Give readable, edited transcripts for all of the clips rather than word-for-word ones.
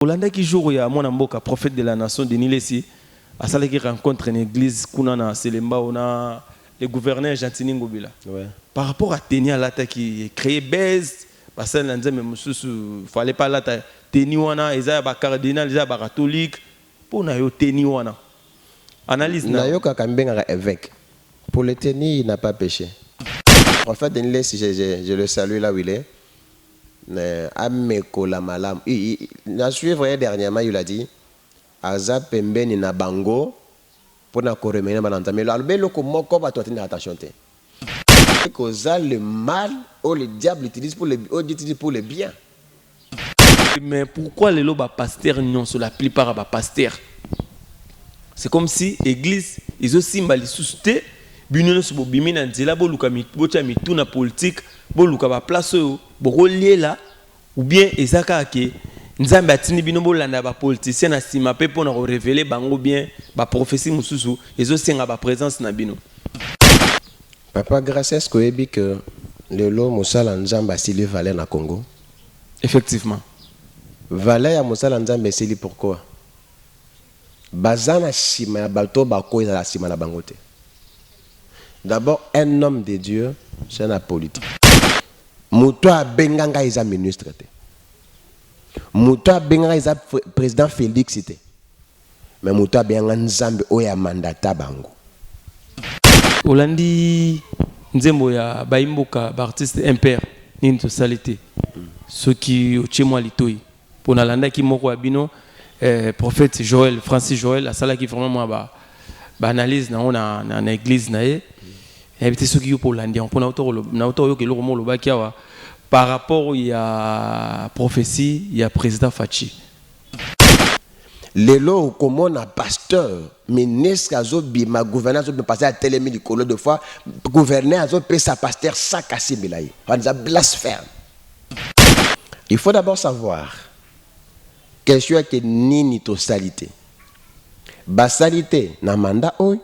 Olanda qui joue ya mon amboka prophète de la nation Denis Lessi à ça qui rencontre une église kunana Selemba ona le gouverneur Gentini Ngobila. Ouais. Par rapport à Tenia Lata qui créé base parce que nzambe mususu fallait pas lata Teni wana eza ba cardinal eza ba catholique pour na yo Teni wana. Analyse na yo kakambenga évêque. Pour le Teni il n'a pas péché. En fait Denis Lessi je le salue là où il est. Ameko la malam. Il a suivi dernièrement, il a dit Aza pembeni na bango pour na koremena bananta. Mais le moko ba toi tenir attention te. Que le mal ou le diable utilise pour le bien. Mais pourquoi les loba pasteur non sur la plupart ba pasteur? C'est comme si l'église ils aussi mal suscité bino so bimina nzela bo luka mi bocha mi tuna politique bo luka ba place bo lié là ou bien ezaka ke nzambe atini bino bo landa ba politicien na sima pe pour na révéler bango bien ba prophétie mususu ezo senga ba présence na bino. Papa grâce à ce que ebi que le lo musala nzambe asili valait na Congo. Effectivement. Valait ya musala nzambe asili pourquoi? Bazana sima ya bato ba ko la sima na bangote. D'abord, un homme de Dieu, c'est la politique. Moutoua Benganga est un ministre. Moutoua Benganga est un président Félix. Mais Moutoua Benganga Nzambe oya mandata bango. Olandi Nzembo ya Baimboka, artiste impair, ni une socialité. Ceux qui au Tchémois Litoi. Pour Nalanda qui moko abino, prophète Joël, Francis Joël, la salle qui vraiment moi analyse na église nae. Et ceux qui pour l'Indien, pour par rapport il y a prophétie, il y a président Fachi. Lelo comme on a pasteur, ministre azo bima gouverneur azo passer à télémi du colo de fois, gouverneur azo payer sa pasteur sans casser bilaï. On a blasphème. Il faut d'abord savoir question que ni totalité. Basalité na mandat oi.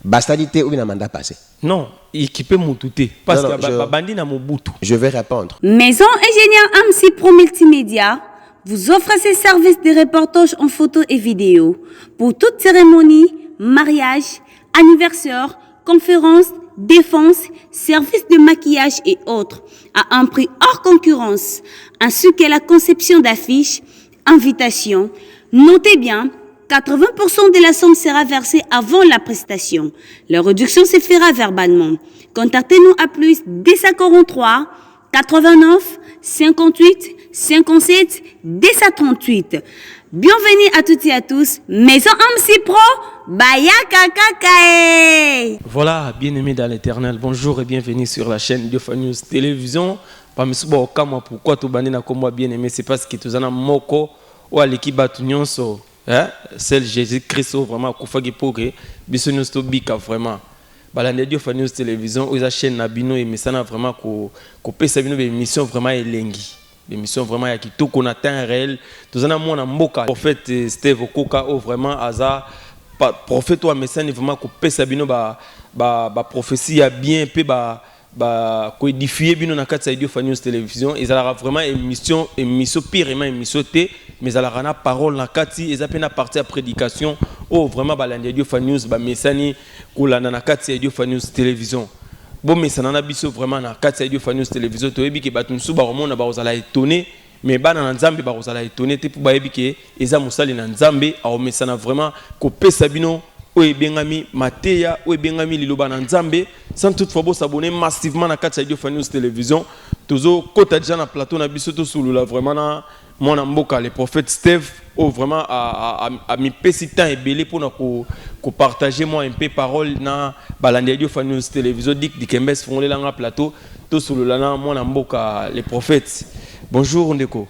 Bastalité ou bien mandat passé? Non, équipé Moutouté. Parce que Bandi n'a Mobutu. Je vais répondre. Maison Ingénieur Amsi Pro Multimédia vous offre ses services de reportage en photo et vidéo pour toute cérémonie, mariage, anniversaire, conférence, défense, services de maquillage et autres à un prix hors concurrence, ainsi que la conception d'affiches, invitations. Notez bien, 80% de la somme sera versée avant la prestation. La réduction se fera verbalement. Contactez-nous à plus 243 89 58 57 238. Bienvenue à toutes et à tous. Maison Amsi Pro, Bayaka Kakae. Voilà, bien-aimés dans l'éternel, bonjour et bienvenue sur la chaîne Diofa News Télévision. Pourquoi tu bandes na comme moi bien-aimé, c'est parce que tu as moko ou à l'équipe Batunyonso. Celle Jésus-Christ vraiment kufagi poke biso nous to bika vraiment balande Diofa News Télévision aux chaîne nabino et mesana vraiment ko pesa bino émission vraiment elengi émission vraiment ya kitoko na temps réel tozana mona mboka prophète Steve Okoka o vraiment aza prophète ou mesana vraiment ko pesa bino ba prophétie ya bien pe ba ko édifier bino na kati ya Diofa News Télévision ils aura vraiment émission pire émission té mais à la rana parole na kati et na partie à prédication oh vraiment balande Diofa News ba mesani kulana na kati ya Diofa News Télévision bon mesana na biso vraiment na kati ya Diofa News Télévision to yebi ke batunsu ba romona ba ozala étonné mais bana na nzambe ba ozala étonné te pour ba yebi ke eza musali na nzambe a mesana vraiment ko pesa bino oye bengami mateya oye bengami liloba na nzambe sans toutefois bo s'abonner massivement na kati ya Diofa News Télévision tozo kota déjà na plateau na biso to sulula vraiment na mon amboka le prophète Steve oh vraiment a mis petit temps et belé pour nous partager moi un peu parole na balande Diofa News Télévision dik kembes font les langues plateau to sulula na mon amboka le prophète. Bonjour Ndeko.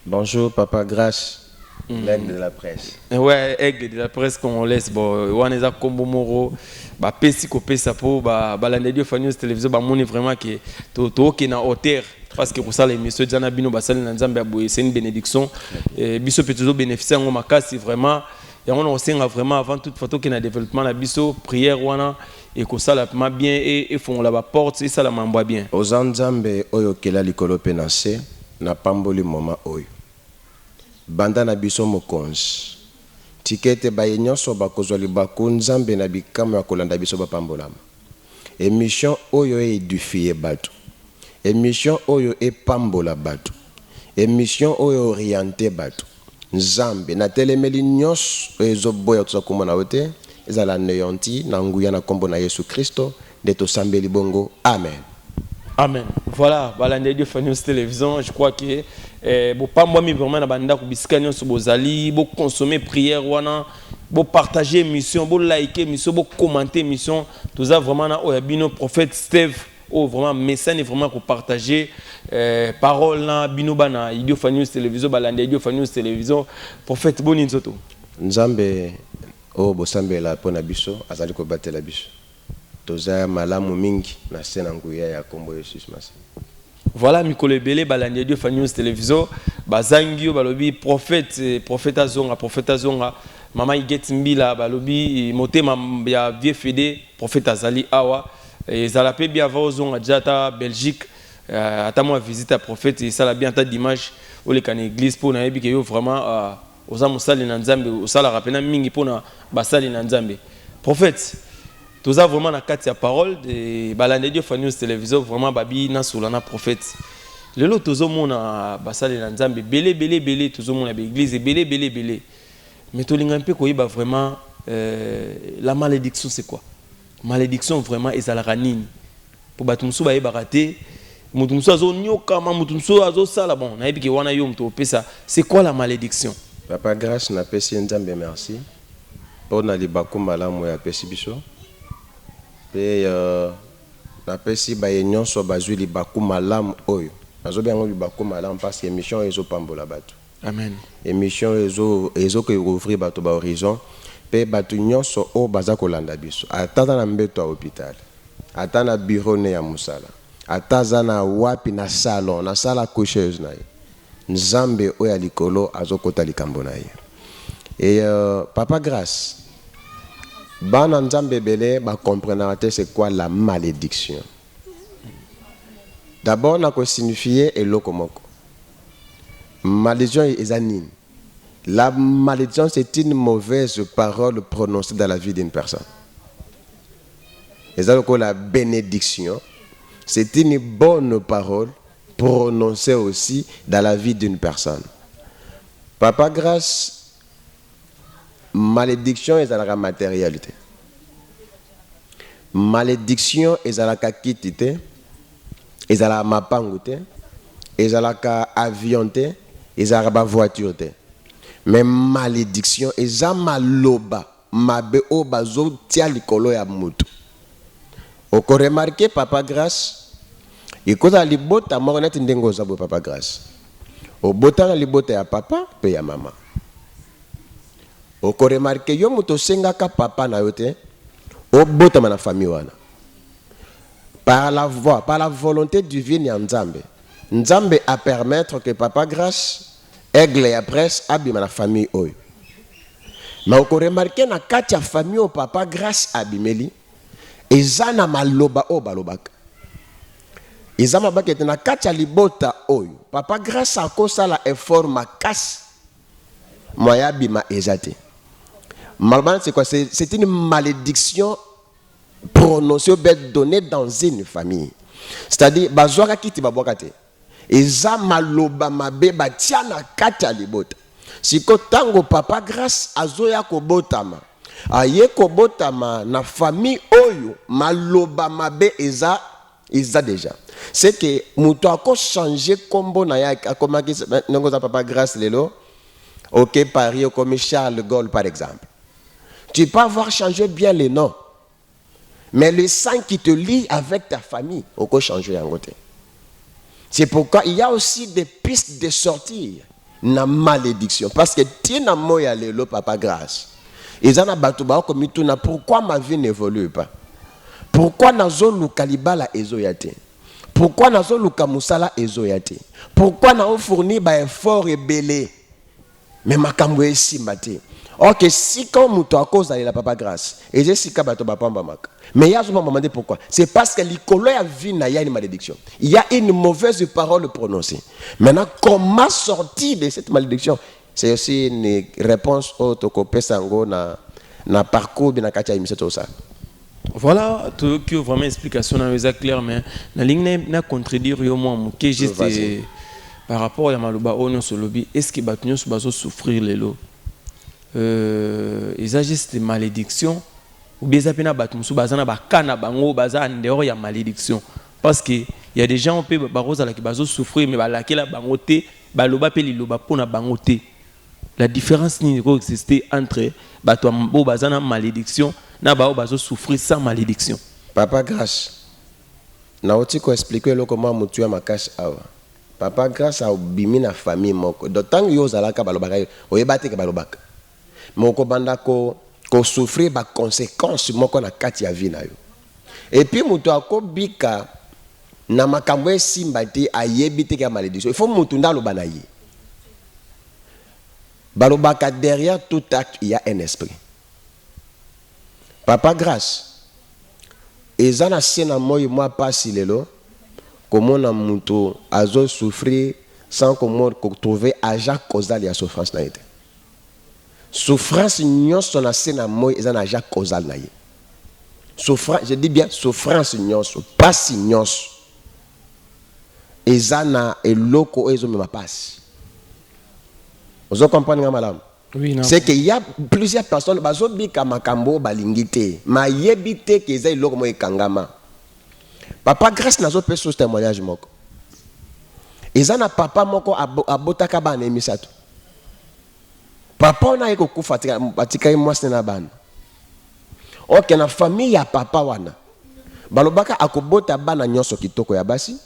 Bonjour papa grâce. L'aigle de la presse. Ouais, aigle de la presse qu'on laisse. Bon, on est à Combo Moro. Bah, pesi ko pesa po bah balande Diofa News Télévision bah moni vraiment que to qui na hauteur parce que pour ça l'émission Jana Bino basali na nzambe aboye c'est une bénédiction et biso peut toujours bénéficier en makasi vraiment et on aussi vraiment avant toute photo qui na développement la biso prière wana et que ça la bien et font la porte et ça la mamboa bien. Aux nzambe oyo kela likolo penase na pamboli moment oyo. banda na biso mokonzi tikete baye nyonso bakozwa libaku nzambe na bikamo ya kolanda biso bapambolama émission oyo édifie bato émission oyo epambola bato émission oyo orienté bato nzambe na telemeli nyonso ezoboya toza komona ote ezala neyanti na nguya na kombo na Yesu Kristo nde tosambeli bongo amen. Amen. Voilà, balande Dieu News Télévision, je crois que bon pas moi mais vraiment na banda ko bisika nyonso bozali, bo consommer prière wana, bo partager émission, bo liker émission, bo commenter émission, tout ça vraiment na oyabino prophète Steve, oh vraiment message vraiment ko partager parole na bino bana Dieu News Télévision, balande Dieu News Télévision, prophète boni nzoto. Nzambe o bosambela pona biso azali ko batela biso. Toza malamu mingi na sena nguya ya kombo Yesus Masi. Voilà mikolo ebele balandi Dieu News Télévision bazangio balobi prophète azonga mama Iget Mbila balobi motema ya vie fede prophète azali awa ezala pe bien avant ozonga jata Belgique ata moi visite à prophète et ça la bien ta dimanche au le kan église pour na yebi ke yo vraiment oza musali na nzambe osala rapena mingi pona basali na nzambe prophète. Tous a vraiment la carte parole de balande Dieu News Télévision vraiment babi na solana prophète. Le lot tous au monde a basale na nzambe belé tous au monde à l'église belé. Mais tout l'ingé peu quoi ba vraiment la malédiction c'est quoi? Malédiction vraiment ezala nini. Pour batumsu ba yebaraté mutumsu azo nyoka ma mutumsu azo sala bon na yebiki wana yo mto pesa. C'est quoi la malédiction? Papa grâce na pesi nzambe merci. Pour na libaku malamu ya pesi biso. Et na pesi baye nyonso bazwi libaku malamu oyo nazo bien libaku malamu parce que émission ezo pambola bato amen émission ezo ko ouvrir bato ba horizon pe bato nyonso o baza kolanda biso atata na mbeto ya hôpital ata na bureau ne ya musala ataza na wapi na salon na sala coucheuse na ye nzambe oyo ya likolo azokota likambo na ye et papa grâce bana nzambe belé ba comprendre c'est quoi la malédiction. D'abord na ko signifier eloko moko. Malédiction est anine. La malédiction c'est une mauvaise parole prononcée dans la vie d'une personne. Et ça la bénédiction c'est une bonne parole prononcée aussi dans la vie d'une personne. Papa grâce malédiction est la matérialité. Malédiction est la kakitité, est la mapangute, est la avionté, est la voiture. Mais malédiction est la maloba, mabe obazo tia likolo ya mutu. Oko remarqué papa grâce, ikoza libota moronete ndengo zabo papa grâce. O bota libota ya papa pe ya mama. Oko remarqué yo muto sengaka papa na yote o bota na famille wana par la voix par la volonté divine ya Nzambe Nzambe a permettre que papa grâce aigle ya presse abima na famille oyo mais oko remarqué na kati ya famille o papa grâce abimeli ezana maloba o balobaka ezama bakete na kati ya libota oyo papa grâce akosala effort makasi moya bima ezate. Malban, c'est quoi? C'est une malédiction prononcée ou donnée dans une famille. C'est-à-dire, bazwaka kiti babwakate. Eza maloba mabe batiana kata libota. Siko tango papa grâce azoya kobotama. Aye kobotama na famille oyo maloba mabe eza déjà. C'est que muto ako changer kombo na ya akomaki nongo za papa grâce lelo. OK, Paris comme Charles de Gaulle par exemple. Tu peux avoir changé bien les noms. Mais le sang qui te lie avec ta famille, on peut changer en côté. C'est pourquoi il y a aussi des pistes de sortir na malédiction. Parce que tu n'as moya le papa grâce. Ils en ont battu comme tout na pourquoi ma vie n'évolue pas? Pourquoi nazo lukalibala ezoyate? Pourquoi nazo lukamusala ezoyate? Pourquoi na fourni ba effort et belé? Mais ma kamwe simbate. Ok, si quand muto a cause la papa grâce, et j'ai si kabato bapamba maka. Mais il y a souvent demandé pourquoi. C'est parce que l'icolo a vu il y a une malédiction. Il y a une mauvaise parole prononcée. Maintenant, comment sortir de cette malédiction? c'est aussi une réponse au Tokopé Sango na parcours de Nakatia émission tout ça. Voilà, tout que vraiment explication est claire, mais la ligne n'a contredire yo moi que juste par rapport à Maloba ono sur lobby, est-ce que Batunyo bazo souffrir les lots? Ils agissent de malédiction ou bien zapena Batunyo bazana bakana bango baza en dehors ya malédiction parce que il y a des gens qui bazo souffrir mais balakela bango te baloba pe liloba pona bango te. La différence ni exister entre bato bo bazana malédiction na bao bazo souffrir sans malédiction. Papa grâce. Na oti ko expliquer lo comment mutu ya makash awa. Papa grâce a bimi na famille moko. D'autant yo zalaka balobaka oyebate ke balobaka. Moko banda ko souffrir ba conséquences moko na kati ya vie na yo. Et puis mutu akobika na makambo esimba te ayebite ke malédiction. Il faut mutu ndalo banaye. Balobaka derrière tout acte il y a un esprit. Papa grâce. Ezana sena moi pas si lelo. Comment na mutu azo souffrir sans comment trouver agent causal ya souffrance na été. Souffrance nyonso na sena moi ezana agent causal na ye. Souffrance, je dis bien souffrance nyonso, pas nyonso. Ezana eloko ezo me passe. Vous comprenez madame? Oui, c'est qu'il y a plusieurs personnes bazo bika makambo balingite, ma yebite ke eza eloko mo ekangama. Papa grâce nazo pe so témoignage moko. Ezana papa moko abotaka bana emisatu. Papa na yeko kufatika batika mwasne na bana. OK na famille ya papa wana. Balobaka akobota bana nyonso kitoko ya basi.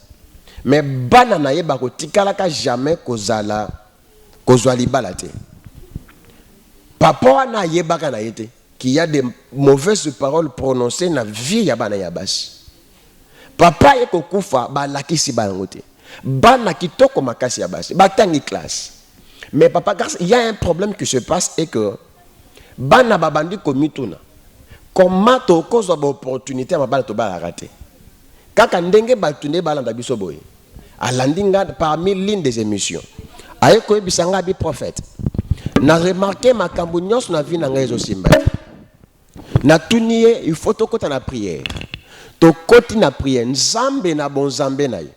Mais bana na ye bako tikalaka jamais kozala kozwa libala te. Papa wana yebaka na yete qu'il y a des mauvaises paroles prononcées na vie ya bana ya basi. Papa yeko kufa ba lakisi bango te. Bana kitoko makasi ya basi, batangi classe. Mais papa grâce, il y a un problème qui se passe et que bana babandi komituna. Comment to cause opportunité ma bana to ba raté. Kaka ndenge batunde balanda biso boy. Alandinga parmi l'une des émissions. Ayeko ebisanga bi prophète. Na remarqué makambo nyonso na vie na ngai simba. Na tuniye il faut to kota na prière. To koti na prière nzambe na bon nzambe na ye.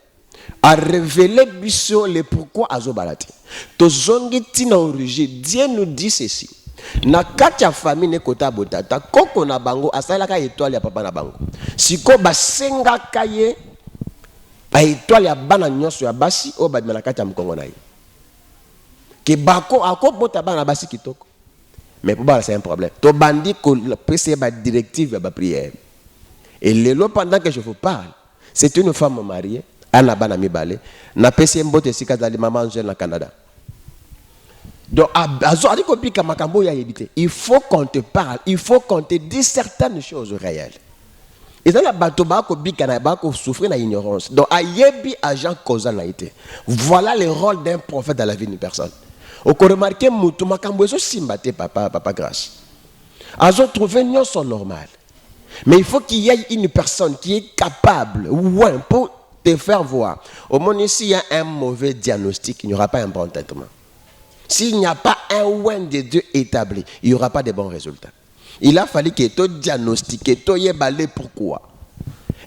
A révélé biso le pourquoi azobalati. To zongi tina origine. Dieu nous dit ceci. Na kati ya famille ne kota botata koko na bango asalaka étoile ya papa na bango. Siko basenga kaye ba étoile ya bana nyonso ya basi o ba na kati ya mkongo na ye. Ke bako akobota bana basi kitoko. Mais pour c'est un problème. To bandi ko pese ba directive ya ba prière. Et lelo pendant que je vous parle, c'est une femme mariée, Anna Banami Balé, na pese mbote sika dali maman jeune na Canada. Donc il faut qu'on te parle, il faut qu'on te dise certaines choses réelles. Et dans la batoba ko bika na ba ko souffrir na ignorance. Donc ayebi agent causal na été. Voilà le rôle d'un prophète dans la vie d'une personne. On peut remarquer mutu makambo eso simbate papa grâce. Azo trouver nyonso normal. Mais il faut qu'il y ait une personne qui est capable, ouais, pour te faire voir. Au moins, s'il y a un mauvais diagnostic, il n'y aura pas un bon traitement. S'il n'y a pas un ouin de Dieu établi, il n'y aura pas de bons résultats. Il a fallu que tu diagnostiques, tu y balé pourquoi.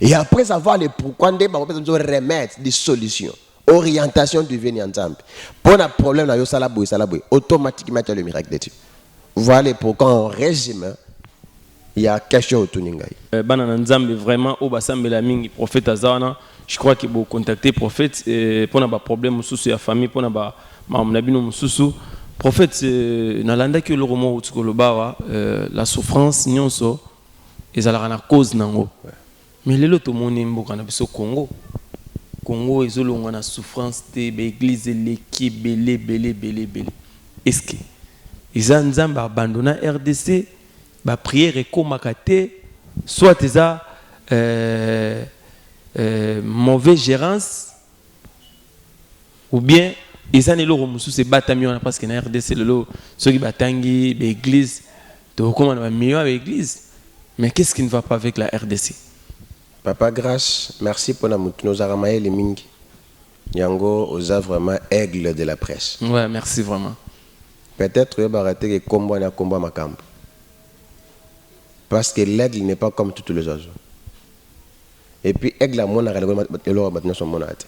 Et après avoir les pourquoi, on peut remettre des solutions. Orientation du venir ensemble. Pour un problème, automatiquement, tu as le miracle de Dieu. Voilà pourquoi on résume. Il y a quelque chose autour de nous. Banana Nzambe vraiment au basambe la mingi prophète Azana. Je crois qu'il faut contacter prophète pour na ba problème mususu ya famille pour na ba mamnabino mususu. Prophète nalanda que le romo utukolobawa la souffrance nyonso ezalaka na cause nango. Mais lelo to moni mboka na biso Congo. Congo ezolonga na souffrance te ba église leki belé. Est-ce que Nzambe abandonna RDC? Ba prière est comme soit déjà mauvaise gérance ou bien ils ont le musu se batamion parce que na RDC lelo ceux qui batangi l'église donc comment on va mieux avec l'église mais qu'est-ce qui ne va pas avec la RDC? Papa grâce, merci pour la mutu nos aramaye les mingi yango osa vraiment aigle de la presse. Ouais, merci vraiment. Peut-être que baraté que combat na combat ma camp. Parce que l'aigle n'est pas comme tous les oiseaux. Et puis aigle a mon maintenant son monate.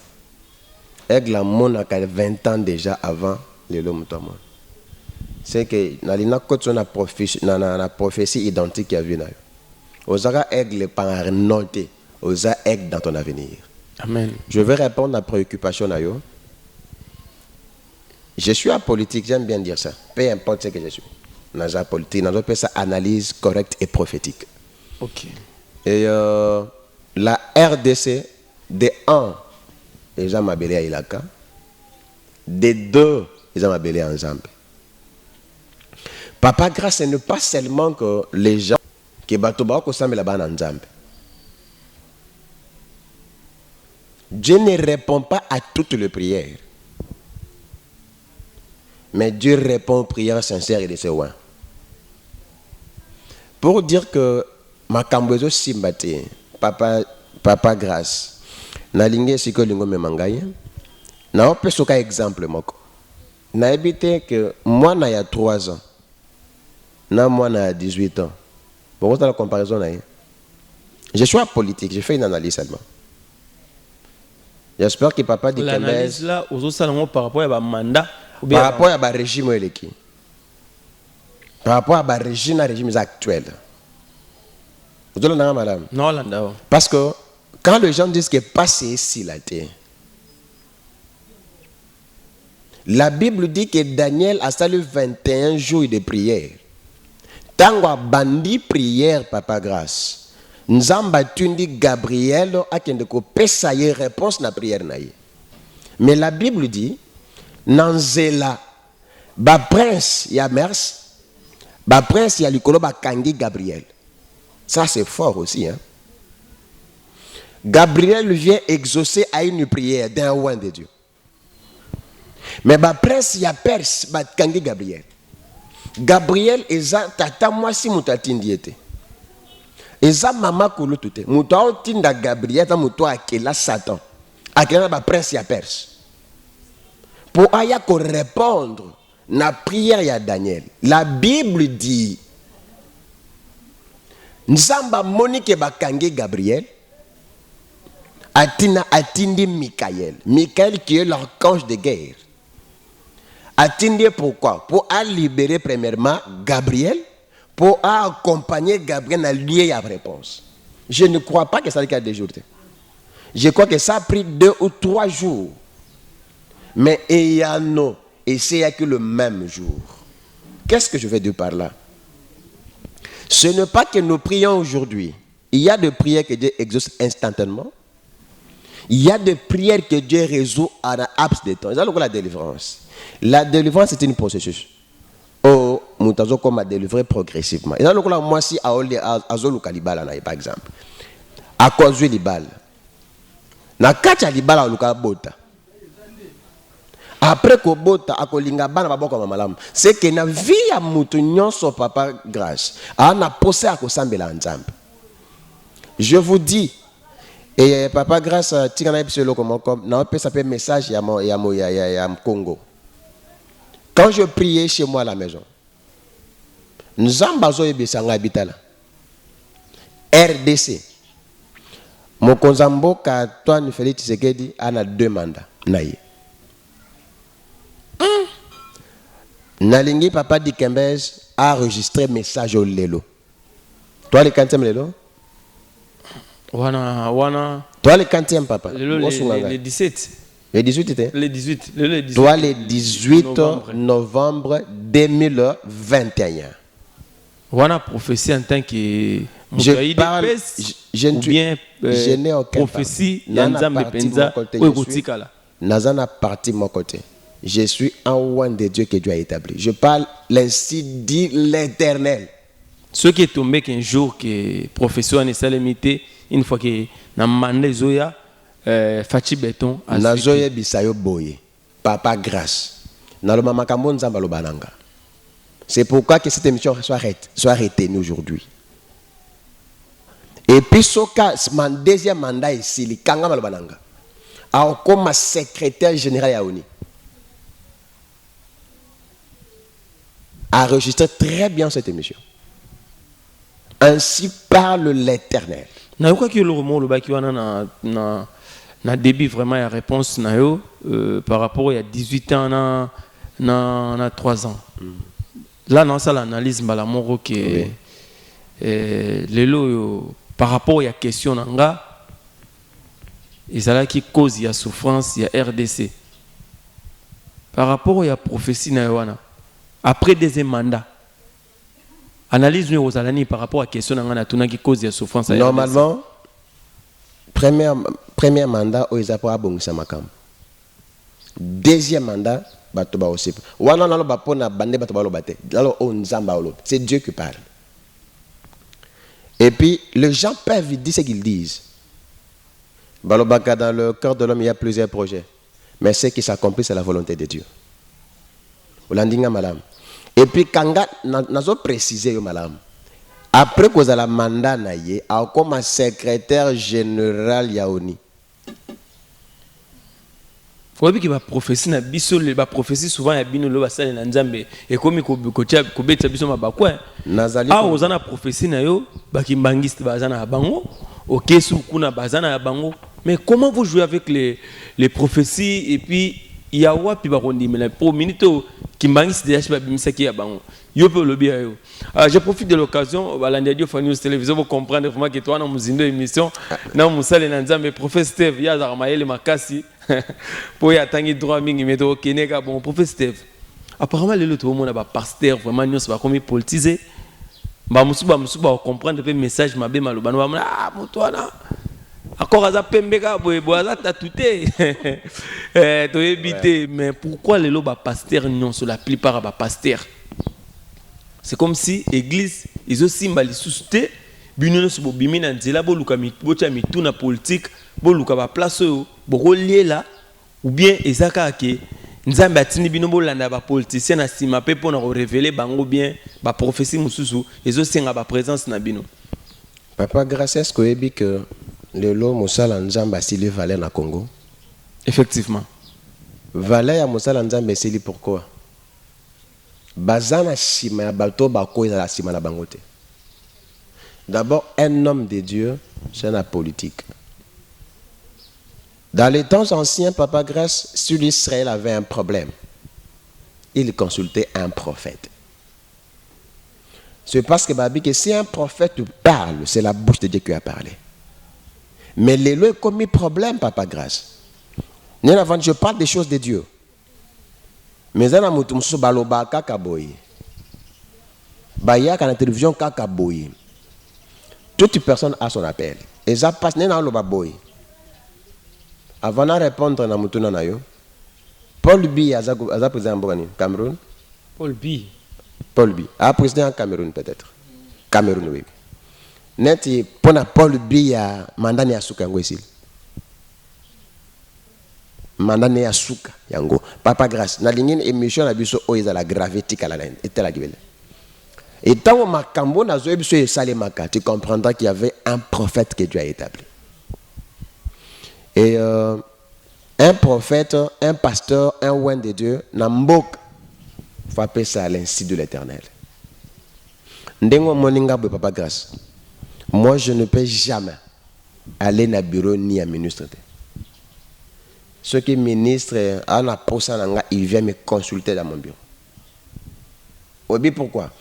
Aigle a mon a 20 ans déjà avant les lots mutamon. C'est que na côté na prophétie identique qui a vu na. Osara aigle par noter, osa aigle dans ton avenir. Amen. Je vais répondre à la préoccupation na yo. Je suis apolitique, j'aime bien dire ça. Peu importe ce que je suis. Dans la politique, dans notre ça analyse correcte et prophétique. Ok. Et la RDC, de 1, les gens m'appellent à Ilaka. De 2, les gens m'appellent à Nzambe. Papa, grâce, ce n'est pas seulement que les gens qui battent au Sam et là-bas en Nzambe. Dieu ne répond pas à toutes les prières. Mais Dieu répond aux prières sincères et de ses oins. Pour dire que ma cambozo simbate, papa grâce, na lingé siko lingo me mangaye, na ope soka exemple moko. Na habité que moi na ya 3 ans, na moi na 18 ans. Bon, dans la comparaison na. Je suis politique, j'ai fait une analyse seulement. J'espère que papa dit que l'analyse là, aux salons par rapport à un mandat. Par rapport à un régime électif. Par rapport à un régime actuel. Vous avez l'entendre, madame? Non, là, parce que quand les gens disent que passé ici la terre, la Bible dit que Daniel a salué 21 jours de prière. Tant qu'on bandi prière, papa grâce. Nzamba tundi Gabriel a kende ko pesa ye réponse na prière na ye. Mais la Bible dit Nanzela, ba prince ya mers, ba prince ya likolo ba kangi Gabriel. Ça c'est fort aussi, hein. Gabriel vient exaucer à une prière d'un roi de Dieu. Mais ba prince ya perse ba kangi Gabriel. Gabriel eza tata mwasi mutatindi ete. Eza mama kulu tute. Muto tinda Gabriel ta muto akela Satan. Akela ba prince ya perse. Pour aya ko répondre na prière ya Daniel. La Bible dit Nzamba Monique bakangi Gabriel atindi Michael. Michael qui est l'archange de guerre. Atindi pourquoi? Pour libérer premièrement Gabriel, pour accompagner Gabriel à lier à réponse. Je ne crois pas que ça ait des jours. Je crois que ça a pris 2 ou 3 jours. Mais il y a non, et c'est que le même jour. Qu'est-ce que je veux dire par là? Ce n'est pas que nous prions aujourd'hui. Il y a des prières que Dieu exauce instantanément. Il y a des prières que Dieu résout à un laps de temps. C'est la délivrance. La délivrance, c'est un processus. Oh, nous avons délivré progressivement. Et là, moi, si à Azoluka Libala, par exemple, à cause du Libala, na kacha Libala Luka Bota. Après que Bota a kolinga bana baboko malamu, c'est que na vie ya mutu nyonso papa grâce. Ana posé à kosambela nzambe. Je vous dis, et papa grâce tingana episolo comme na peut ça peut message ya Congo. Quand je priais chez moi à la maison, nzamba zo yebisanga bitala. RDC. Mokonzambo ka Antoine Félix Tshisekedi ana 2 mandats naïe. Nalingi papa di Kembez a enregistré message au Lelo. Toi le 40e Lelo? Wana. Toi le 40e papa? Le 17. Le 18 était? Le 18. Toi le 18 novembre 2021. Wana prophétie en tant que je parle, je n'ai aucun prophétie Nzambe penza ou kotikala. Nazana parti mon côté. Je suis un roi de Dieu que Dieu a établi. Je parle ainsi dit l'Éternel. Ce qui est tombé qu'un jour que professeur ne s'est limité une fois que na mandé zoya Fachi Béton a Nazoye bisayo boye. Papa grâce. Na lo mama kambo nzamba lo bananga. C'est pourquoi que cette émission soit retenue aujourd'hui. Et puis mon deuxième mandat ici, le Kanga Malobananga, comme secrétaire général Yaouni. enregistrez très bien cette émission. Ainsi parle l'Éternel. Na quoi que le roman le baki wana na début vraiment la réponse na yo par rapport il y a 18 ans na 3 ans. Là non ça l'analyse mbala moko que lelo par rapport il y a question nanga ezala qui cause il y a souffrance il y a RDC. Par rapport il y a prophétie na yo wana après deuxième mandat. Analyse nous aux alani par rapport à la question qui cause de souffrance. Normalement, premier mandat, ils ont bon makam. Deuxième mandat, bato ba aussi. Wana nalo ba pona bande bato ba lo bate. Lalo on nzamba lo. C'est Dieu qui parle. Et puis les gens peuvent dire ce qu'ils disent. Balobaka dans le cœur de l'homme il y a plusieurs projets, mais ce qui s'accomplit c'est la volonté de Dieu. Olandinga malam. Et puis, quand nous précisé, après que vous avez mandat, comme secrétaire général Yaoni. Il faut que la prophétie, la prophétie souvent, il y a une salle en Nzambe. Et comme il y a une prophétie, ah, vous avez une prophétie, mais comment vous jouez avec les prophéties et puis il y a wapi barondi mais pour minute kimbangi c'est déjà pas bimisa qui a bango yo pe lobby yo. Je profite de l'occasion balandi radio Fan News télévision pour comprendre vraiment que toi na muzindo émission na musale na Nzambe professeur Steve ya za maele makasi pour ya tangi droit mingi mais to keneka bon professeur Steve apparemment le tout monde ba pasteur vraiment nous ba comme politisé ba musuba comprendre le message mabe maloba no ah mutwana encore à Pembeka, mais pourquoi les lobes pasteurs non sur la plupart à pasteur? C'est comme si l'église, ils ont symbole suscité, binono sur bimina nzela boluka bocha mitu na politique, boluka ba place boko lié là ou bien ezaka ke nzambe atini bino bolanda ba politicien na sima pe pour révéler bango bien ba prophétie mususu, ils ont senga ba présence na bino. Papa grâce à ce que le lot Moussala Nzamba Sili Valais na Congo. Effectivement. Valais à Moussala Nzamba Sili pourquoi? Bazana Sima ya Bato Bako la Sima la Bangote. D'abord, un homme de Dieu, c'est la politique. Dans les temps anciens, Papa Grâce, sur Israël avait un problème. Il consultait un prophète. C'est parce que si un prophète parle, c'est la bouche de Dieu qui a parlé. Mais les lois ont commis problème, Papa Grâce. Je parle des choses de Dieu. Mais il y a des choses qui la télévision kakaboy. Toute personne a son appel. Et ça passe dans le baboy. Avant de répondre à Mutuna Nayo, Paul Bi a président en Cameroun. Paul Bi. Paul Bi. A président en Cameroun peut-être. Cameroun, oui. Neti pona Paul Biya mandani ya suka yango ici. Mandani ya suka yango. Papa grâce. Na lingine émission na biso oiza la gravité kala la était la gibele. Et tant makambo na zo biso salemaka, tu comprendras qu'il y avait un prophète que Dieu a établi. Et un prophète, un pasteur, un oint de Dieu, nambok faut appeler ça l'insi de l'Éternel. Ndengo moninga be Papa grâce. Moi, je ne peux jamais aller dans le bureau ni à ministre. Ceux qui ministrent, il vient me consulter dans mon bureau. Oui, pourquoi?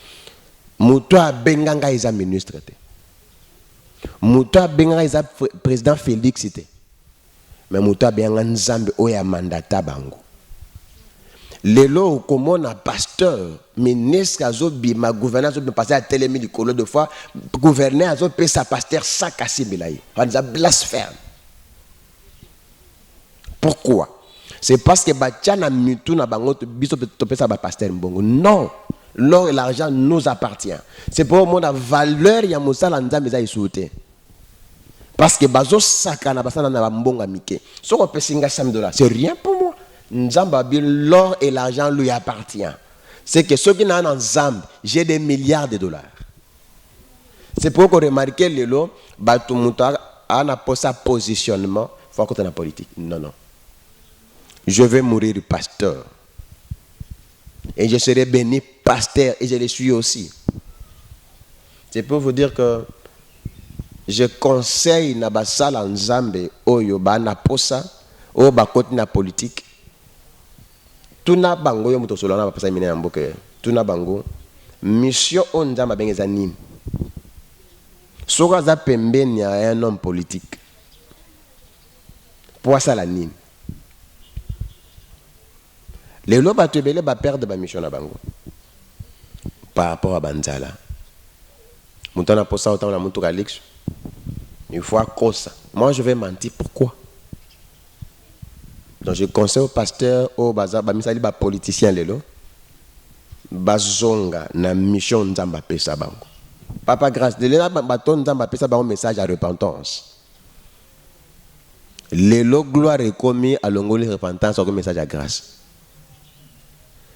Moutoua Benganga est ministre. Moutoua Benganga est président Félix. Mais Moutoua Benganga Nzambe oya mandata bango. Lelo comme on a pasteur ministre azo bima gouverneur azo passer à télémi du colo de fois gouverneur azo payer sa pasteur 100 milai on a blasphème. Pourquoi? C'est parce que bachana mitu na bango biso topé ça ba pasteur mbongo. Non, l'or et l'argent nous appartient. C'est pour moi la valeur ya mosala nzambe za isouté. Parce que bazo sakana basana na mbonga mike. So ko pesinga $100, c'est rien pour moi. Nzambe, l'or et l'argent lui appartient. C'est que ceux qui n'ont en Nzambe, j'ai des milliards de dollars. C'est pour qu'on remarque le lot, Batumuta a pas sa positionnement, il faut qu'on ait la politique. Non, non. Je vais mourir pasteur. Et je serai béni pasteur et je le suis aussi. C'est pour vous dire que je conseille na basala nzambe oyo ba na posa o ba koti na politique. Tuna bango yo muto solo na pasa mine mboke. Tuna bango mission on nzamba bengeza nini. Soka za pembeni ya un homme politique. Pour ça la nini. Les lois ba tebele ba perdre ba mission na bango. Par rapport à Banzala. Moutana pour ça autant la moutou Alix. Il faut cause ça. Moi je vais mentir pourquoi. Donc je conseille au pasteur au bazar ba misali ba politicien lelo. Bazonga na mission nzamba pesa bango. Papa grâce de là baton nzamba pesa bango message à repentance. Lelo gloire est commis à l'ongoli repentance au message à grâce.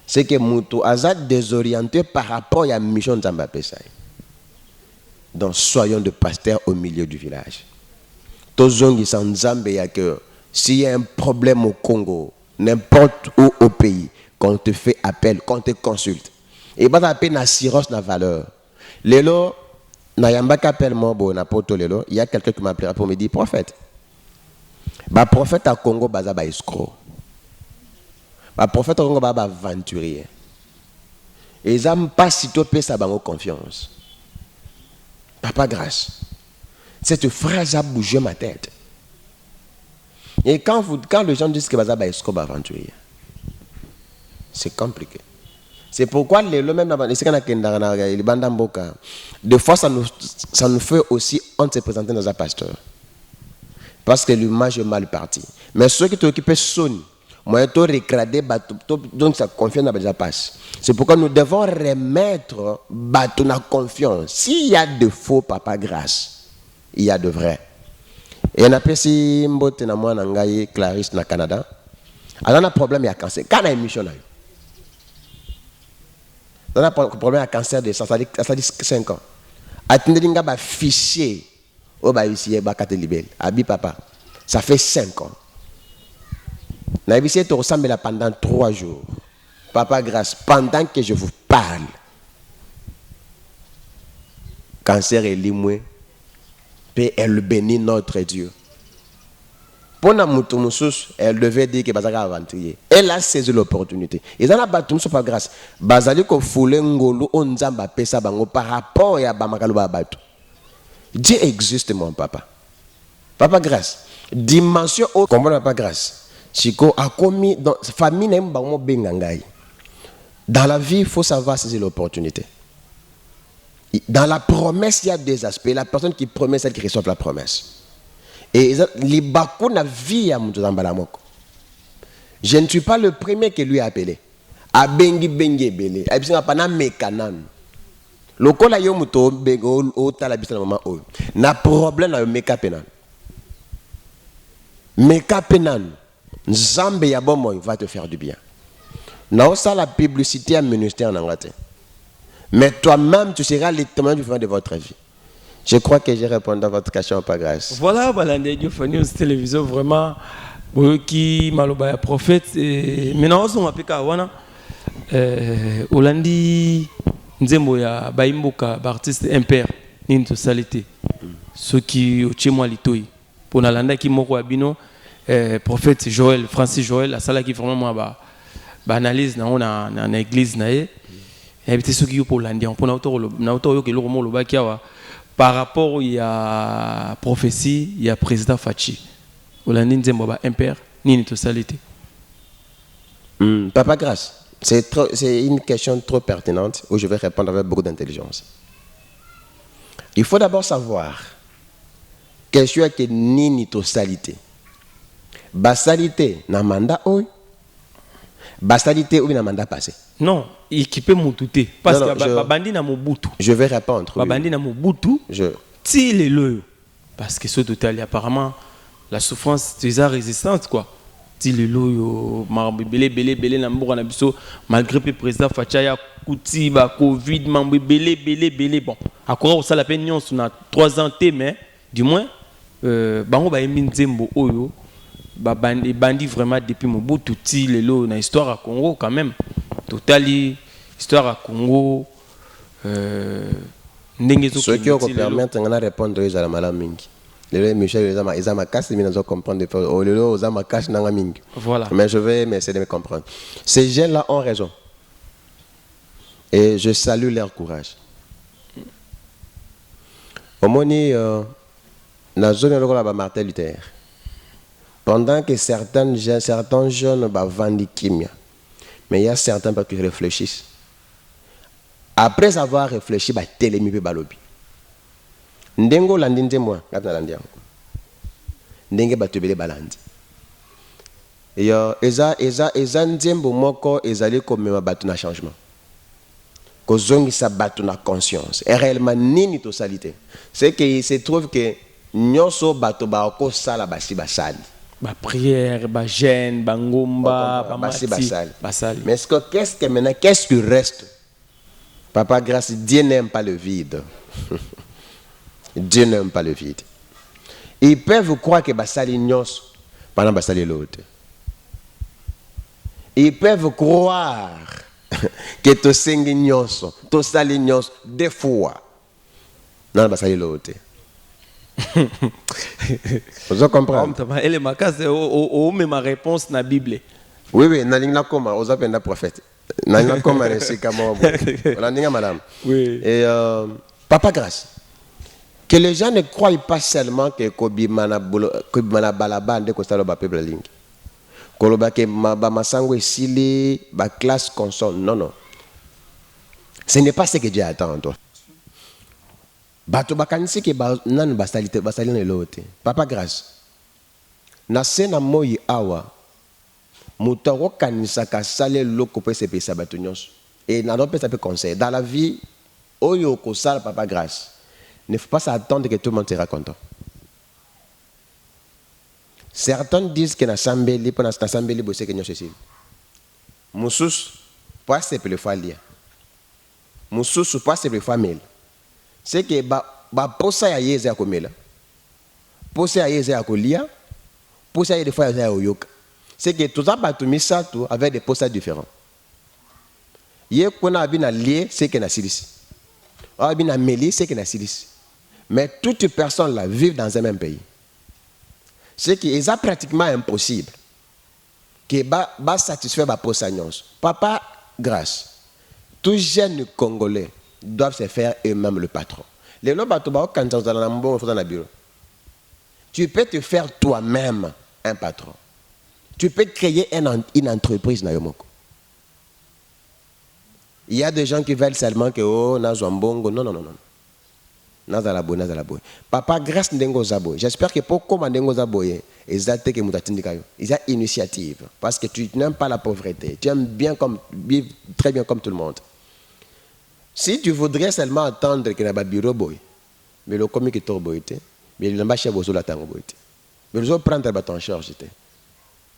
C'est que Moutou a désorienté par rapport à la mission de Zamba Pesay. Donc soyons de pasteurs au milieu du village. Tozongi sans Zambé, que s'il y a un problème au Congo, n'importe où au pays, qu'on te fait appel, qu'on te consulte. Et pas appel na siros na valeur. Lelo, na yamba appel mobo na poto lelo, il y a quelqu'un qui m'a appelé pour me dire prophète. Ba prophète à Congo baza ba escroc. Le prophète Congo va aventurier. Et ils n'ont pas si tôt payé sa confiance. Papa grâce. Cette phrase a bougé ma tête. Et quand les gens disent que va aventurier, c'est compliqué. C'est pourquoi des fois ça nous fait aussi honte de se présenter dans un pasteur. Parce que l'image est mal partie. Mais ceux qui t'occupent sont moi, je recradé, donc ça confiance dans la passe. C'est pourquoi nous devons remettre la confiance. S'il y a de faux, papa grâce, il y a de vrai. Et on a apprécié Mbote na moi nangaye Clarisse na Canada. Alors on a un problème à cancer. Quand on a une mission là, on a un problème à cancer de ça dit 5 ans. Attendez un fichier au ba ici ba libelle. Abi papa, ça fait 5 ans. N'a essayé de ressembler pendant 3 jours. Papa grâce, pendant que je vous parle, cancer est limoué, puis elle bénit notre Dieu. Pour la moutoumoussous, elle devait dire que Bazaka aventurier. Elle a saisi l'opportunité. Et dans la bataille, pas grâce. Bazali ko foule ngolo onzamba pesa bango par rapport à Bamakalo Babatu. Dieu existe, mon papa. Papa grâce. Dimension haute, comment papa grâce. Chico a commis dans famille dans la vie, il faut savoir saisir l'opportunité. Dans la promesse, il y a 2 aspects. La personne qui promet, celle qui reçoit la promesse. Et les bakou na vie à Moutouzambalamoko. Je ne suis pas le premier qui lui a appelé. A bengi bengi belé. A bisanga pana mekanan. Lokola yo muto bengo o tala bisana mama o. Na problème na meka penan. Meka penan. Nzambe ya bomo va te faire du bien. Non, ça la publicité à ministère en Angleterre. Mais toi-même, tu seras le témoin du vivant de votre vie. Je crois que j'ai répondu à votre question par grâce. Voilà, Balande Diofanios télévision vraiment qui maloba prophète. Maintenant, on m'appelle Kawana. Olandi Nzembo ya Baimboka, artiste impair, Ninto Salité. Ceux qui au Tchémois Litoi. Pour Nalanda qui moko abino. Prophète Joël, Francis Joël, la salle qui vraiment moi analyse na église na et habité ceux qui pour l'Indien pour na auto que le romo le bakiawa par rapport il y a prophétie il y a président Fachi Olandi Nzembo ba impair ni to salité. Papa grâce, c'est une question trop pertinente où je vais répondre avec beaucoup d'intelligence. Il faut d'abord savoir quelle chose que ni to salité. Basalité na mandat oy. Basalité ou na mandat passé. Non, équipé Moutouté parce que bandi na Mobutu. Je vais répondre. Bandi na Mobutu. Ti les le parce que ce total apparemment la souffrance déjà résistante quoi. Ti les loyo marbi belé na mboka na biso malgré le président Fachaya kuti ba Covid mambi belé bon. Akora ça la peine nyonso na 3 ans mais du moins bango ba yemi Nzembo oyo bandi vraiment depuis Mobutu ti lelo na histoire à Congo quand même totali histoire à Congo ndenge zo ceux qui ont permettre de répondre aux ala malamingi. Les Michel ils ont ma casse mais ils ont comprendre oh les ils ont ma casse nanga mingi. Voilà. Mais je vais essayer de me comprendre. Ces jeunes là ont raison. Et je salue leur courage. Au moni na zone lokola ba Martin Luther. Pendant que certains jeunes vendent kimia. Mais il y a certains qui réfléchissent. Après avoir réfléchi, télémi pe balobi. Ndengo landinde moi, ngapna landia. Ndenge batubele balandi. Et eza nzembo moko ezali comme batu na changement. Kozongi sa batu na conscience. Et réellement nini to salité. C'est que se trouve que nyoso batu ba ko sala basi basali. Ba prière, ba jeûne, ba ngomba, ba mati, basali. Mais qu'est-ce que maintenant, qu'est-ce qui reste? Papa, grâce, Dieu n'aime pas le vide. Dieu n'aime pas le vide. Ils peuvent croire que basali nyos pendant basali l'autre. Ils peuvent croire que to sengi nyos, to sali nyos deux fois. Non, basali l'autre. Vous comprenez? Elle est ma case, mais ma réponse na Bible. Oui, nalinga koma, aux appels d'un prophète. Nalinga koma c'est comme nalinga madame. Oui. Et papa grâce. Que les gens ne croient pas seulement que kobimana balaba nde ko salo ba peuple lingi. Koloba ke ba masango esili ba classe console. Non. Ce n'est pas ce que Dieu attend en toi. Bato bakanisi ke nan basali na lote. Papa grâce. Na sena moyi awa. Mutaro kanisa ka sale loko pe se pesa bato nyonso. Et na dope ça peut conseil. Dans la vie, oyo ko sala papa grâce. Ne faut pas s'attendre que tout le monde sera content. Certains disent que na sambeli pour na sambeli bosse que nyonso ceci. Musus pas c'est pour le fois lia. Musus pas c'est pour le fois mail. C'est que posa ya yeze ya komela, posa ya yeze ya kolia, posa ya des fois ya oyoka. C'est que tout ça batumisa tout avec des posas différents. Yé kona abina lié c'est que na silis. Abina meli c'est que na silis. Mais toutes personnes là vivent dans un même pays. C'est que c'est pratiquement impossible que ba satisfaire ba posa nyonso. Papa grâce. Tous jeunes Congolais doivent se faire eux-mêmes le patron. Les gens tu peux te faire toi-même un patron. Tu peux créer une entreprise. Il y a des gens qui veulent seulement que oh nazwambongo non. Nazalaboy. Papa grâce ndengo zabo. J'espère que pour comment ndengo zabo exacte que mutatindika yo. Il y a initiative parce que tu n'aimes pas la pauvreté. Tu aimes vivre très bien comme tout le monde. Si tu voudrais seulement attendre que le bureau boy, mais le commis qui est boyté, mais il n'a pas cherché la tango boyté. Mais le prendre ton charge.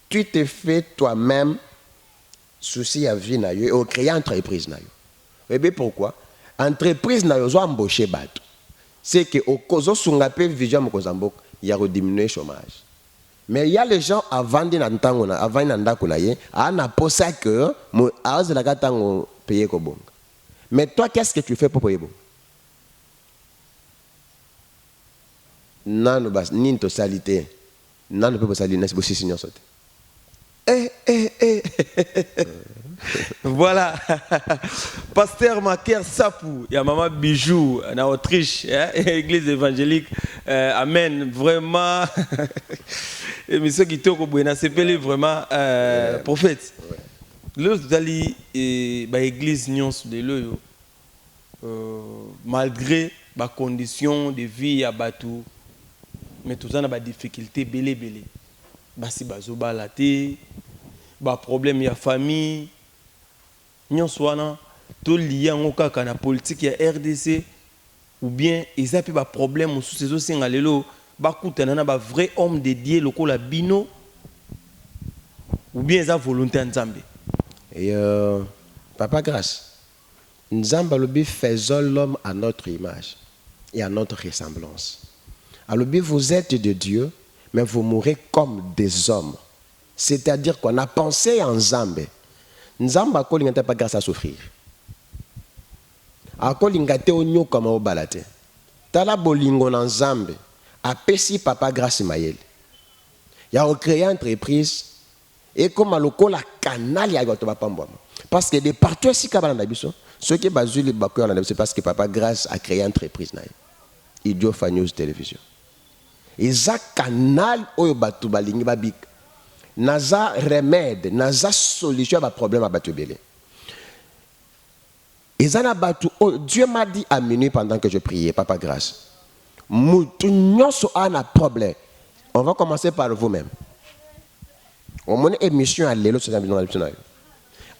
Tu te fais toi-même souci à vie et au créer entreprise na yo. Et bien pourquoi? Entreprise na yo zo embaucher bato. C'est que au cause sunga pe vision mo kozambok, il y a diminuer le chômage. Mais il y a les gens avant de n'entendre avant n'andako la ye, ana posa que mo az la gatango payer ko bonga. Mais toi, qu'est-ce que tu fais pour payer bon? Non, ni to salité. Non, ne peut pas salir, n'est-ce pas si signor saute. Voilà. Pasteur Maker Sapou, il y a maman Bijou en Autriche, église évangélique. Amen. Vraiment. Et monsieur qui toque au Buena, c'est vraiment prophète. Là, vous allez l'église Nyons de l'Oyo, malgré les conditions de vie à Batou, mais tout ça a des difficultés belé. Si bazo balaté, ba problème ya famille, Nyons wana, tout lié en cas na politique ya RDC, ou bien ils ont des problèmes sous ces aussi en lelo, ba koutana ba vrai homme dédié loko la bino, ou bien ils ont volonté en Zambie. Et papa grâce, Nzambalobi faisons l'homme à notre image et à notre ressemblance. Alors vous êtes de Dieu, mais vous mourrez comme des hommes. C'est-à-dire qu'on a pensé en Nzambé. Nzamba ko n'était pas grâce à souffrir. akolinga te onyoka ma obala te tala bolingo na nzambe apesi papa grâce mayele ya recréer entreprise et comme lokola canal ya bato bapambwama parce que de partout ici kabana na biso ceux qui bazui les bakoya na c'est parce que papa grâce a créé entreprise na Idio News télévision eza canal oyo bato balingi babik naza remède naza solution ba problème bato belé ezana bato oh, Dieu m'a dit à minuit pendant que je priais papa grâce mutu nyonso ana problème on va commencer par vous-même on mon émission à l'élo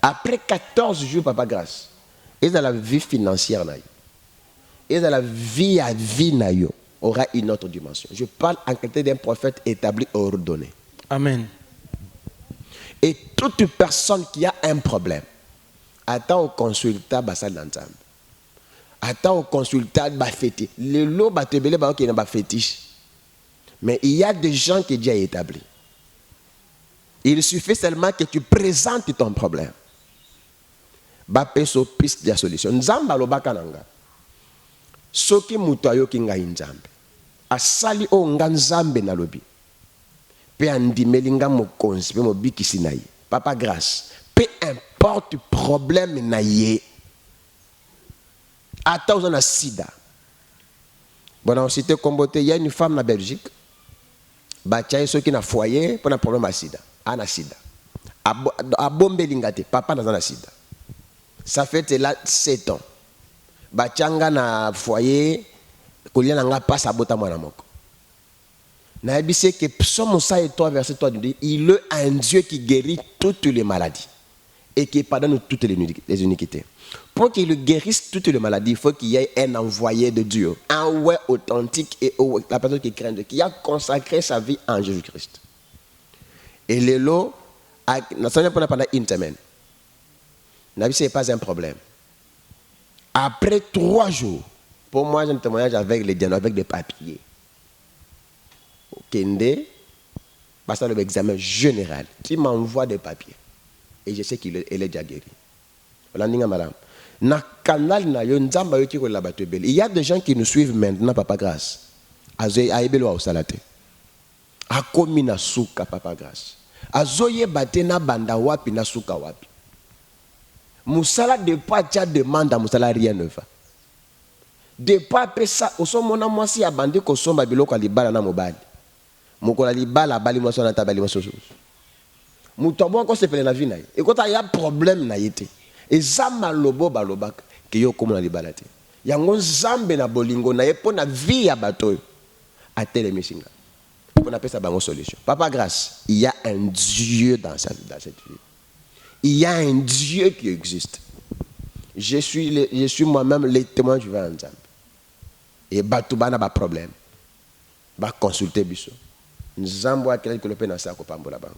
après 14 jours papa grâce et dans la vie financière na et dans la vie à vie na yo aura une autre dimension. Je parle en qualité d'un prophète établi ordonné. Amen. Et toute personne qui a un problème attend au consultant basal d'ensemble. Attend au consultant baféti. Le lot batebele ba qui n'a fétiche. Mais il y a des gens qui sont déjà établis. Il suffit seulement que tu présentes ton problème. Bapé so piste de solution. Nzamba lo bakananga. Soki mutayo ki ngai nzambe. Asali o nga nzambe na lobi. Pe andimeli nga mokonzi pe mobikisi na ye. Papa grâce. Peu importe problème na ye. Ata on a sida. Bon on cité comboté il y a une femme na Belgique. Ba tchaye soki na foyer pour un problème à sida. Ana sida. A bombeli ngate papa na sida. Ça fait là 7 ans. Bachanga na foyer kolia nga passe abota mwana moko na ebise que psaume 103 verset 3 dit il est un Dieu qui guérit toutes les maladies et qui pardonne toutes les iniquités. Pour qu'il guérisse toutes les maladies, il faut qu'il y ait un envoyé de Dieu, un ouais authentique et la personne qui craint Dieu, qui a consacré sa vie en Jésus-Christ. Et le lot pendant une semaine. Ce n'est pas un problème. Après 3 jours, pour moi, j'ai un témoignage avec les diagnostics, avec des papiers. Au Kende, passant l'examen général, qui m'envoie des papiers. Et je sais qu'il est déjà guéri. Il y a des gens qui nous suivent maintenant, Papa Grâce. Aebelo au salate. Akomi na suka, Papa Grâce. Azoye bate na banda wapi na suka wapi. Moussala de pas déjà demande à Moussala rien ne va. De pas après ça, au son mona moi si abandé ko somba biloko alibala na mobali. Mokola libala bali mo sona tabali mo soso. Mutobo ko se pele na vie na ye. Et quand il y a problème na yete. Et zama lobo balobaka ke yo komo na libala te. Yango zambe na bolingo na ye po na vie ya bato. A tele misinga. On appelle ça bango solution. Papa grâce, il y a un Dieu dans cette vie. Il y a un Dieu qui existe. Je suis moi-même le témoin du vin ensemble. Et Batouba n'a pas de problème. Va consulter Bisso. Nous avons quelqu'un qui peut nous la banque.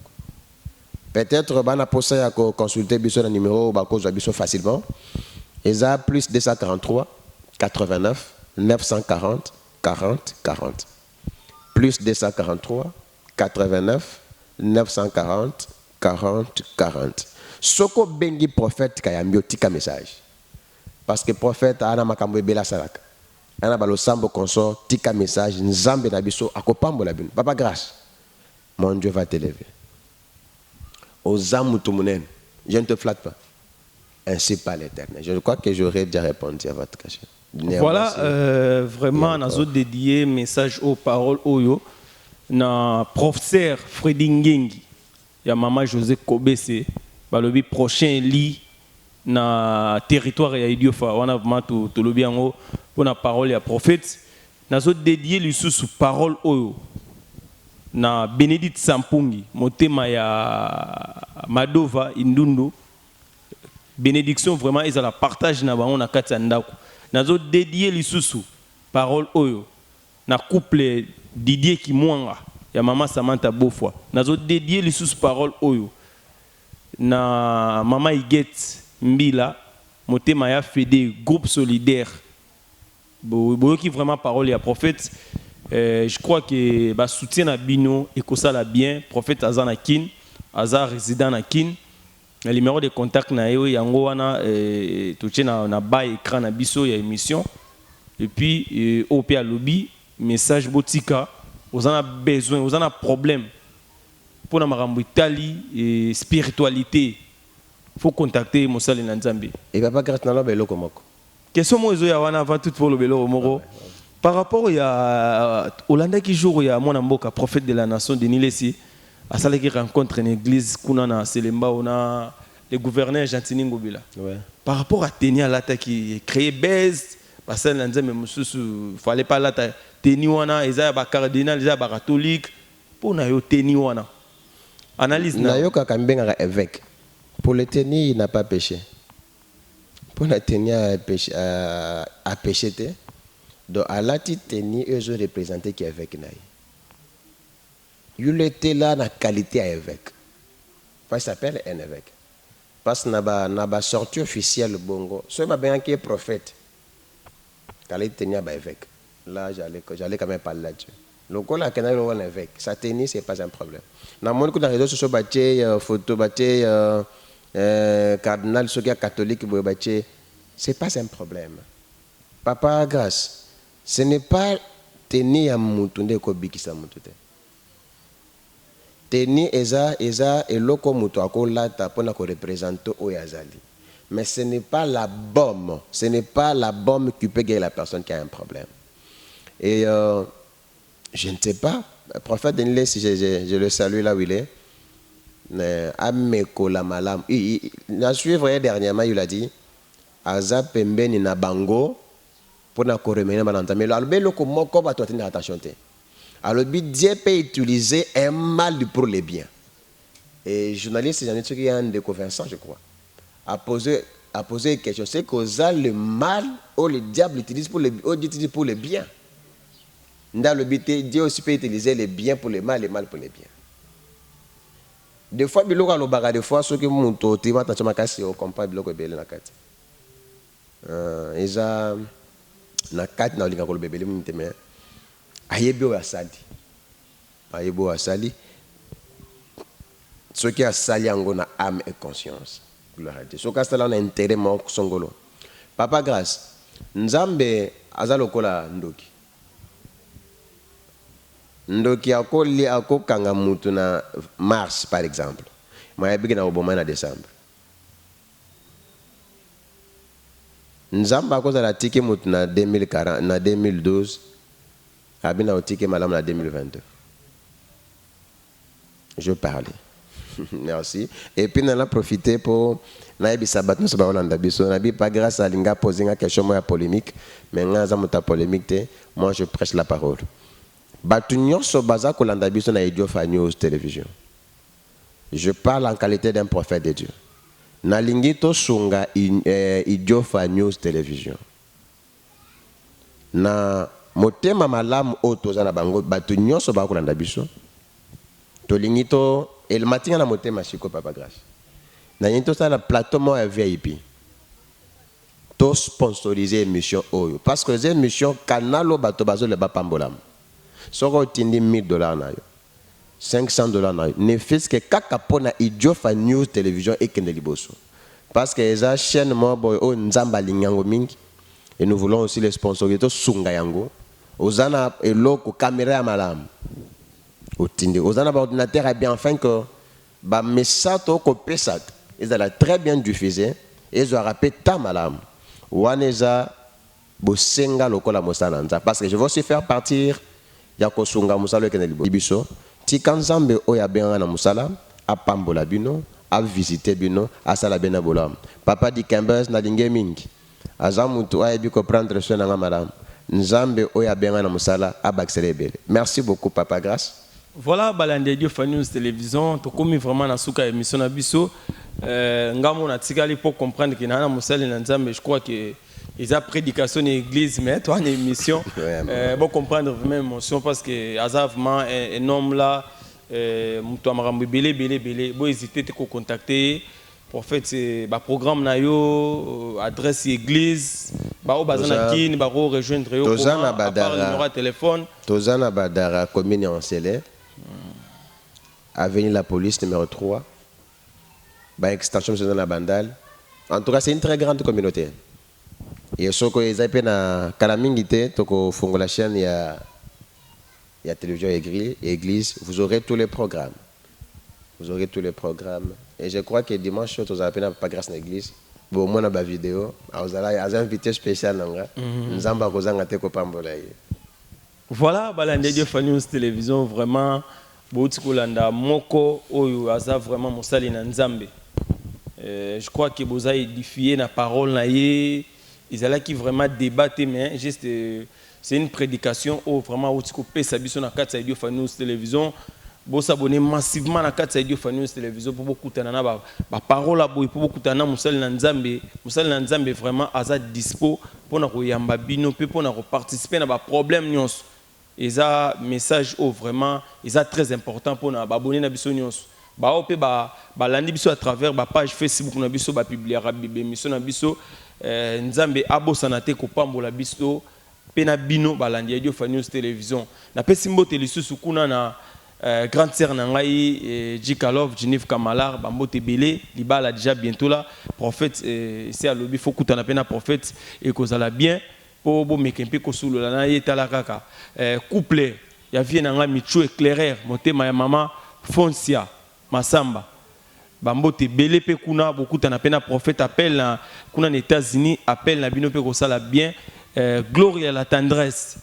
Peut-être que nous avons consulter Bisso le numéro Bisso facilement. Ils ont plus 243 89 940 40 40. Plus 243 89 940 40 40. Soko bengi prophète kayambio tika message. Parce que prophète ana makambo bela salaka. Ana balo sambo consort tika message nzambe na biso akopambo la bino. Papa grâce. Mon Dieu va t'élever. Aux âmes tumunen. Je ne te flatte pas. Ainsi par l'Éternel. Je crois que j'aurais déjà répondu à votre question. Voilà, vraiment, nous avons dédié message aux paroles Oyo. Na professeur Freddy Ngengi. Ya maman José Kobese. Le prochain lit na territoire ya Idiofa. On a vraiment tout le bien pour la parole ya prophète. Nous avons dédié les sous parole Oyo. Na Bénédicte Sampungi. Motema ya Madova Indundo. Bénédiction vraiment ils ont la partage na bango na kati ya ndako. Nazo dédié lisusu parole oyo na couple Didier Kimwanga ya mama Samantha Bofwa. Nazo dédié lisusu parole oyo na mama Iget Mbila motema ya Fede groupe solidaire. Boyo qui vraiment parole ya prophète. Je crois que ba soutien na bino et que ça la bien prophète Azana Kin, Azar résident na Kin. Le numéro de contact na yo yango wana touché na bas écran na biso ya émission et puis au pia lobby message botika vous en a besoin vous en a problème pour na makambo Italie et spiritualité faut contacter Mosali na Nzambe et papa grâce na lo belo komoko question mo ya wana avant tout pour le belo moko par rapport à Hollande qui joue ya mon mboka prophète de la nation Denis Lessi à ça qui rencontre une église kuna na Selemba ona le gouverneur Gentini Ngobila par rapport à Tenia Lata qui créé base parce que Nzambe mususu fallait pas là Teni wana eza ba cardinal eza ba catholique pour na yo Teni wana analyse na yo ka kambenga évêque pour le Teni il n'a pas péché pour la Teni a péché donc à la Teni eux ont représenté qui évêque naï il était là dans la qualité à évêque parce qu'il s'appelle un évêque parce que n'a pas sortie officielle bongo ce m'a bien qui est prophète qualité Teni à évêque là j'allais quand même parler là-dessus le coup là qu'il y a un évêque ça Teni c'est pas un problème dans mon coup dans les réseaux sociaux bâti photo bâti cardinal ceux qui est catholique bâti c'est pas un problème papa grâce ce n'est pas Teni à mutunde ko bikisa mutute Teni eza eloko mutu akolata pona ko représenter oyazali mais ce n'est pas la bombe qui peut guérir la personne qui a un problème et je ne sais pas le prophète Denis si je le salue là où il est ameko la malam il a suivi dernièrement il a dit aza pembeni na bango pona ko remédier malanta mais alors ko moko ba tenir attention te alors Dieu peut utiliser un mal pour le bien et journaliste j'en ai trouvé un de Vincent je crois a posé une question c'est que le mal ou le diable utilise pour le bien dans le but Dieu aussi peut utiliser le bien pour le mal pour le bien des fois biloko alobaka des fois ceux qui muto tima attention makasi au comprendre biloko ebele na kati eza na kati na olinga koloba ebele muteme ayebi oyo asali soki asali yango na âme et conscience soki asali yango na intérêt moko songolo papa grâce Nzambe aza lokola ndoki akokanga mutu na mars par exemple mayebiki na oboma na décembre Nzambe akozala tiki mutu na 2040 na 2012 abina otiki malamu na 2022 je parlais merci et puis on a profité pour nayebi sabat nous ba Hollande biso nabi pas grâce à linga poser une question moya polémique mais ngaza muta polémique moi je prêche la parole Batunyo so baza ko landa biso na Idiofa News télévision je parle en qualité d'un prophète de Dieu na lingito sunga Idiofa News télévision na motema malamu otoza na bango batunyo so ba ko landa biso to lingito el matinga na motema chiko papa grâce na yento ça na plateau mo VIP to sponsoriser émission oyo parce que les émissions canalo bato bazo le ba pambolam soko tindi $1000 na yo $500 na yo ne fait que kaka pona Idiofa News télévision et kende liboso parce que eza chaîne mo boy o nzamba linyango mingi et nous voulons aussi les sponsoriser to sunga yango ozana eloko caméra ya malam otindi ozana ba ordinateur a bien enfin que ba message to ko pesat ils a très bien diffusé et ils ont rappelé ta malam waneza bosenga lokola mosala nza parce que je vais aussi faire partir ya kosunga musala keneli biso tika Nzambe oya benga na musala apambola bino a visiter bino asala bena bolam papa di Kembers na linge mingi azamutu ayebi ko prendre soin na madame Nzambe oya benga na musala abakisele bele merci beaucoup papa grâce voilà balande Idiofa News télévision to komi vraiment na suka émission na biso ngamo na tikali pour comprendre que na musala na Nzambe je crois que ils ont prédication dans l'église, mais toi, une émission, pour comprendre vraiment émotion parce que Azavement un homme là, toi marambo belé, bon hésiter te contacter pour faire c'est programme na yo adresse église, au bazana kin, rejoindre yo Tozana badara numéro de téléphone. Tozana badara commune en Célé, avenue la police numéro 3, bah extension de la bandale. En tout cas, c'est une très grande communauté. Et ce que ils appellent na Kalamingité, toko fongo la chaîne, il y a télévision église, vous aurez tous les programmes. Vous aurez tous les programmes. Et je crois que dimanche, vous avez pas grâce à l'église. Bon, moi, on a une vidéo. Vous avez un invité spécial. Voilà, Balande Dieu News Télévision, vraiment, Boutikolanda, Moko, Oyo, Aza, vraiment, Moussali Nzambe. Je crois que vous avez édifié la parole, ils allaient qui vraiment débattre, mais juste, c'est une prédication, où vraiment, Boutikolpe, Sabiso, na 4 Dieu News Télévision. Vous s'abonnez massivement à 4 News Télévision pour beaucoup de parole pour beaucoup de Moussali Nzambe vraiment à dispo pour nous participer à des problèmes. Et ça message vraiment très important pour nous abonner à biso nyos. Landi biso à travers la page Facebook na biso ba publier émission na biso Nzambe abosanate ko pambola biso pena bino balandi Dieu News Télévision. Na pesi mbote lisusu kuna na grande sœur Nangaï, Jikalov, Genève Kamalar, Bambote Belé, Libala déjà bientôt là, prophète, c'est à l'objet, faut qu'on appelle un prophète et qu'on a bien pour mekempe kosulu la naïe talakaka. Couple, il y a bien un michou éclaireur, monté ma maman, Foncia, Masamba. Bambote Belé pe kuna, beaucoup t'en appelle un prophète, appelle kuna aux États-Unis, appelle la bino pe kosala bien. Gloire à la tendresse,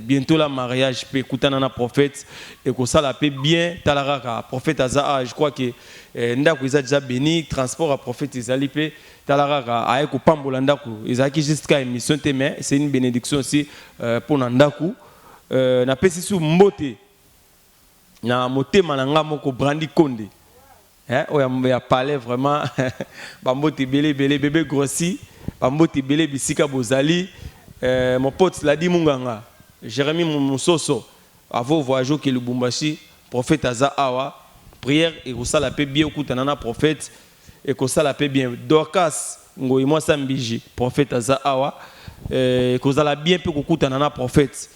bientôt la mariage, peut écouter un prophète et que ça la paix bien, talaraka, prophète Aza, je crois que Ndaku ils a déjà béni, transport à prophète Izalipe, talaraka, aeko pambola Ndaku, ils a qui jusqu'à émission témé, c'est une bénédiction aussi pour Ndaku, na pesi sous mbote, na moté mananga moko brandi konde, on a parlé vraiment, bambote belé bébé grossi, bambote belé bisika bozali. Mon pote l'a dit Munganga, Jérémy Moussoso, avant voyage qui le Bumbashi, prophète Aza Awa, prière et que ça la paix bien au Koutanana prophète et que ça la paix bien. Dorcas, Ngoy moi Sambiji, prophète Aza Awa, et que ça la bien peu au Koutanana prophète.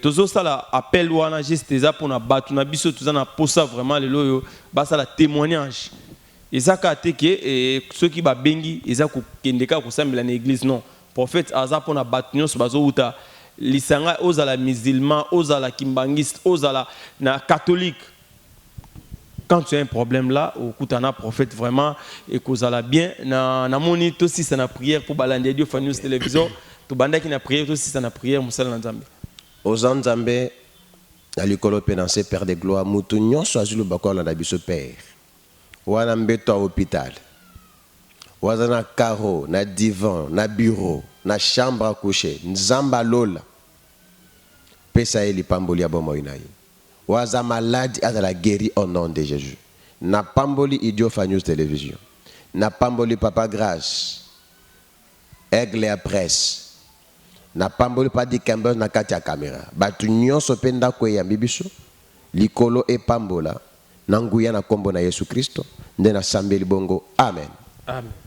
Tous ça la appel ou ana juste des pour na battu na biso tous na pour ça vraiment les loyo, bah ça la témoignage. Et ça kate que ceux qui ba bengi, ils a kendeka ko sambela na église non. Prophète Aza pour na batunion sur bazo uta lisanga ozala musulman ozala kimbangiste ozala na catholique quand tu as un problème là au kutana prophète vraiment et kozala bien na moni to si ça na prière pour balande Dieu News Télévision to banda ki na prière to si ça na prière musala nzambe aux nzambe na likolo penancer père de gloire mutu nyonso azulu bakola na biso père wana mbeto à hôpital waza na carreau, na divan, na bureau, na chambre à coucher, nzamba lola. Pesa eli pamboli abomo inayi. Waza malade à la guéri au nom de Jésus. Na pamboli Idio News Télévision. Na pamboli Papa Grâce. Aigle à presse. Na pamboli pas di kambos na kati ya caméra. Batu nyonso penda kwe ya bibiso. Likolo e pambola. Nanguya na kombo na Yesu Kristo. Nde na sambeli bongo. Amen. Amen.